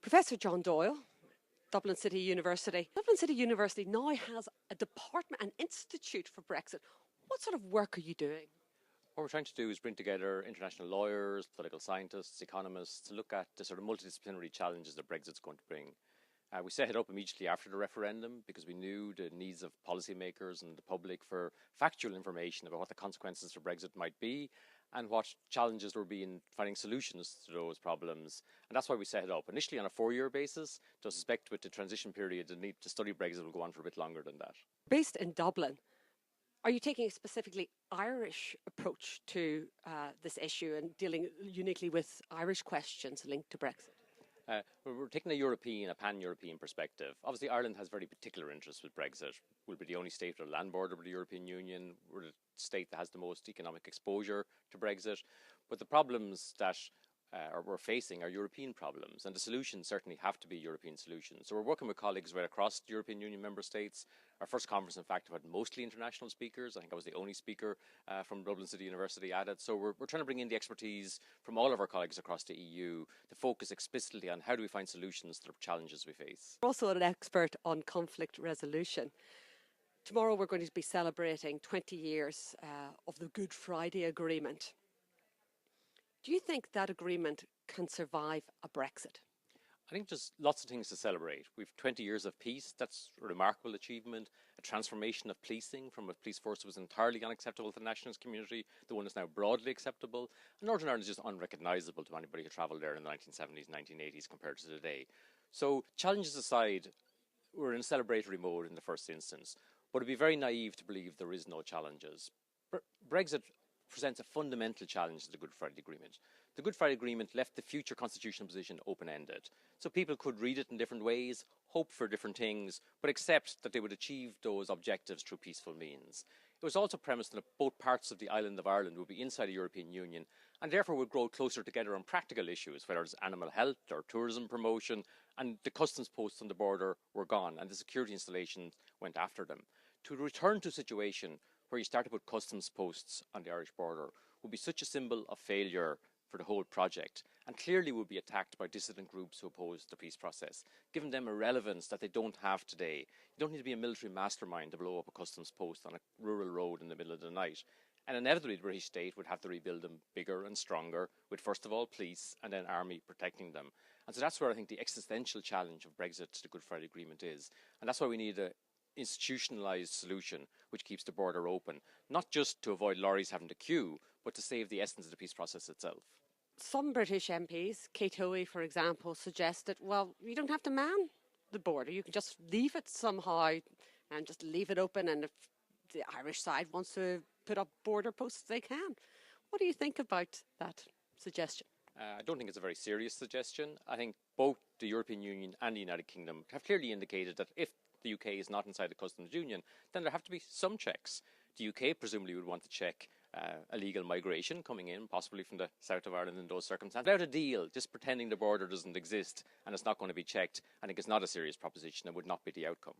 Professor John Doyle, Dublin City University. Dublin City University now has a department, an institute for Brexit. What sort of work are you doing? What we're trying to do is bring together international lawyers, political scientists, economists to look at the sort of multidisciplinary challenges that Brexit's going to bring. We set it up immediately after the referendum because we knew the needs of policymakers and the public for factual information about what the consequences for Brexit might be and what challenges there would be in finding solutions to those problems. And that's why we set it up. Initially on a 4-year basis, to suspect with the transition period, the need to study Brexit will go on for a bit longer than that. Based in Dublin, are you taking a specifically Irish approach to this issue and dealing uniquely with Irish questions linked to Brexit? We're taking a pan-European perspective. Obviously, Ireland has very particular interests with Brexit. We'll be the only state with a land border with the European Union. We're the state that has the most economic exposure to Brexit. But the problems that we're facing are European problems, and the solutions certainly have to be European solutions. So we're working with colleagues right across the European Union member states. Our first conference, in fact, had mostly international speakers. I think I was the only speaker from Dublin City University at it. So we're trying to bring in the expertise from all of our colleagues across the EU to focus explicitly on how do we find solutions to the challenges we face. You're also an expert on conflict resolution. Tomorrow we're going to be celebrating 20 years of the Good Friday Agreement. Do you think that agreement can survive a Brexit? I think there's lots of things to celebrate. We've 20 years of peace. That's a remarkable achievement. A transformation of policing from a police force that was entirely unacceptable to the nationalist community, the one that's now broadly acceptable. And Northern Ireland is just unrecognisable to anybody who travelled there in the 1970s, 1980s compared to today. So challenges aside, we're in a celebratory mode in the first instance. But it'd be very naive to believe there is no challenges. Brexit presents a fundamental challenge to the Good Friday Agreement. The Good Friday Agreement left the future constitutional position open-ended. So people could read it in different ways, hope for different things, but accept that they would achieve those objectives through peaceful means. It was also premised that both parts of the island of Ireland would be inside the European Union and therefore would grow closer together on practical issues, whether it's animal health or tourism promotion, and the customs posts on the border were gone and the security installations went after them. To return to a situation where you start to put customs posts on the Irish border would be such a symbol of failure for the whole project and clearly would be attacked by dissident groups who oppose the peace process, giving them a relevance that they don't have today. You don't need to be a military mastermind to blow up a customs post on a rural road in the middle of the night. And inevitably the British state would have to rebuild them bigger and stronger with first of all police and then army protecting them. And so that's where I think the existential challenge of Brexit to the Good Friday Agreement is. And that's why we need a institutionalised solution which keeps the border open, not just to avoid lorries having to queue, but to save the essence of the peace process itself. Some British MPs, Kate Hoey for example, suggested, well, you don't have to man the border, you can just leave it somehow and just leave it open, and if the Irish side wants to put up border posts, they can. What do you think about that suggestion? I don't think it's a very serious suggestion. I think both the European Union and the United Kingdom have clearly indicated that if the UK is not inside the customs union, then there have to be some checks. The UK presumably would want to check illegal migration coming in, possibly from the south of Ireland in those circumstances. Without a deal, just pretending the border doesn't exist and it's not going to be checked, I think it's not a serious proposition and would not be the outcome.